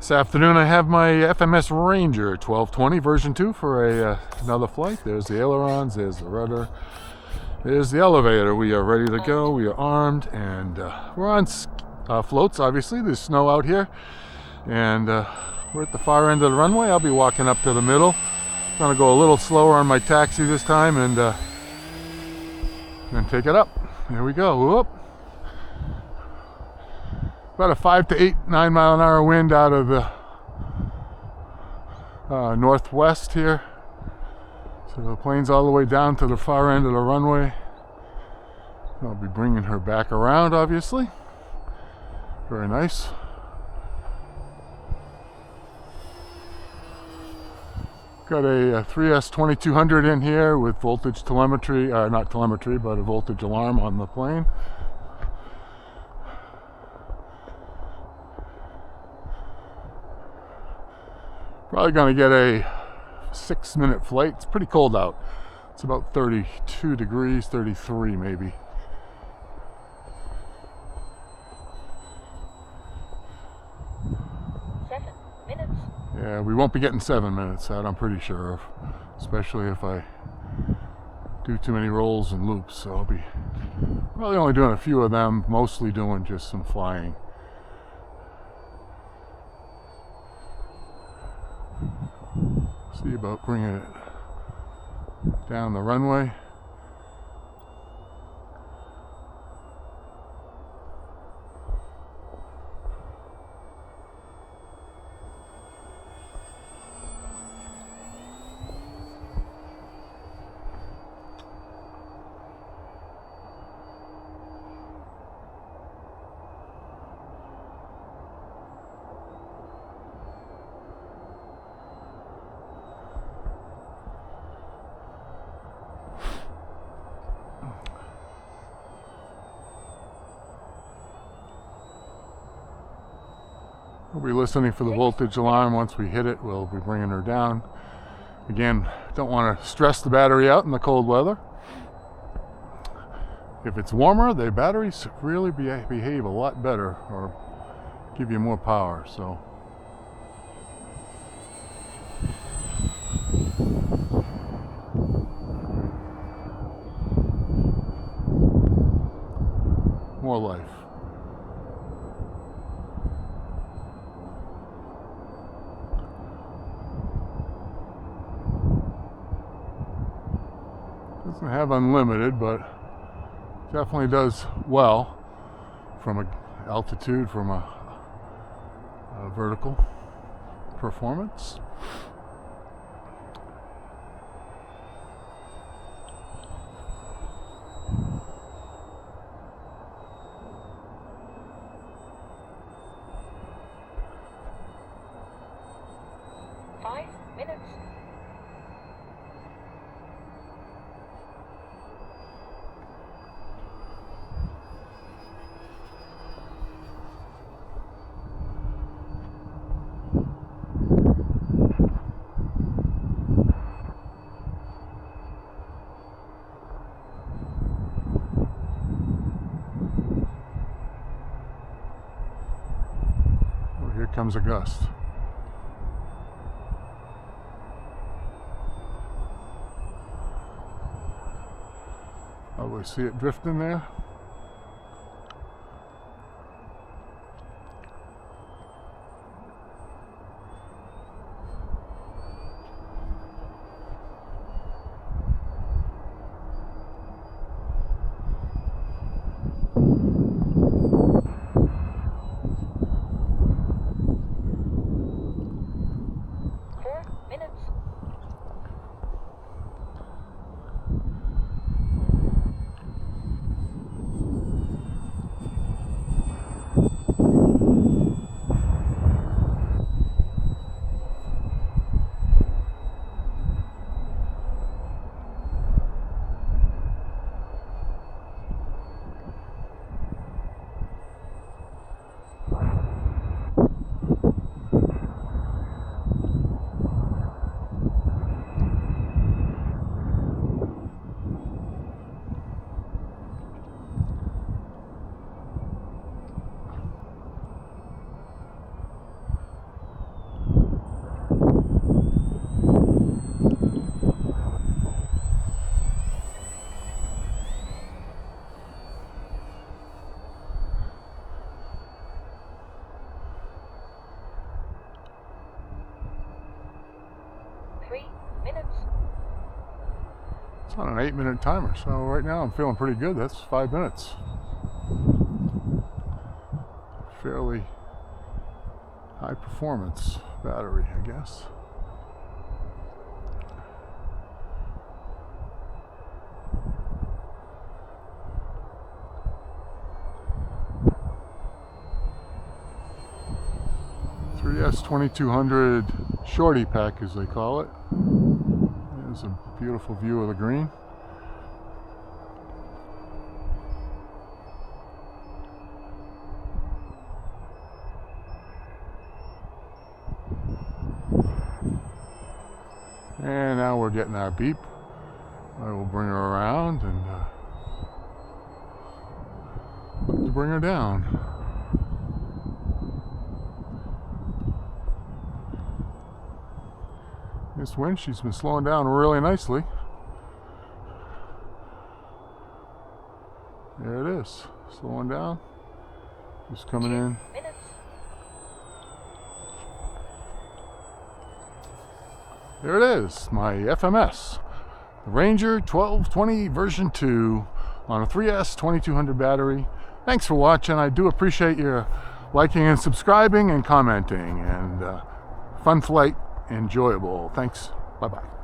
This afternoon I have my FMS Ranger 1220 version 2 for another flight. There's the ailerons, there's the rudder, there's the elevator. We are ready to go, we are armed, and we're on floats, obviously. There's snow out here, and we're at the far end of the runway. I'll be walking up to the middle. I'm going to go a little slower on my taxi this time and then take it up. Here we go. Whoop. About a 5 to 8, 9 mile an hour wind out of the northwest here. So the plane's all the way down to the far end of the runway. I'll be bringing her back around, obviously. Very nice. Got a 3S2200 in here with voltage telemetry, not telemetry, but a voltage alarm on the plane. Probably going to get a 6-minute flight. It's pretty cold out. It's about 32 degrees, 33 maybe. Yeah, we won't be getting 7 minutes, that I'm pretty sure of. Especially if I do too many rolls and loops. So I'll be probably only doing a few of them, mostly doing just some flying. See about bringing it down the runway. We'll be listening for the voltage alarm. Once we hit it, we'll be bringing her down. Again, don't want to stress the battery out in the cold weather. If it's warmer, the batteries really behave a lot better or give you more power. So more life. Doesn't have unlimited, but definitely does well from an altitude, from a vertical performance. Here comes a gust. Probably see it drifting there. It's on an 8-minute timer, so right now I'm feeling pretty good. That's 5 minutes. Fairly high performance battery, I guess. S2200 shorty pack, as they call it. There's a beautiful view of the green. And now we're getting our beep. I will bring her around and look to bring her down. This wind, she's been slowing down really nicely. There it is, slowing down. Just coming in. There it is, my FMS Ranger 1220 version 2 on a 3S 2200 battery. Thanks for watching. I do appreciate your liking and subscribing and commenting, and fun flight. Enjoyable. Thanks. Bye-bye.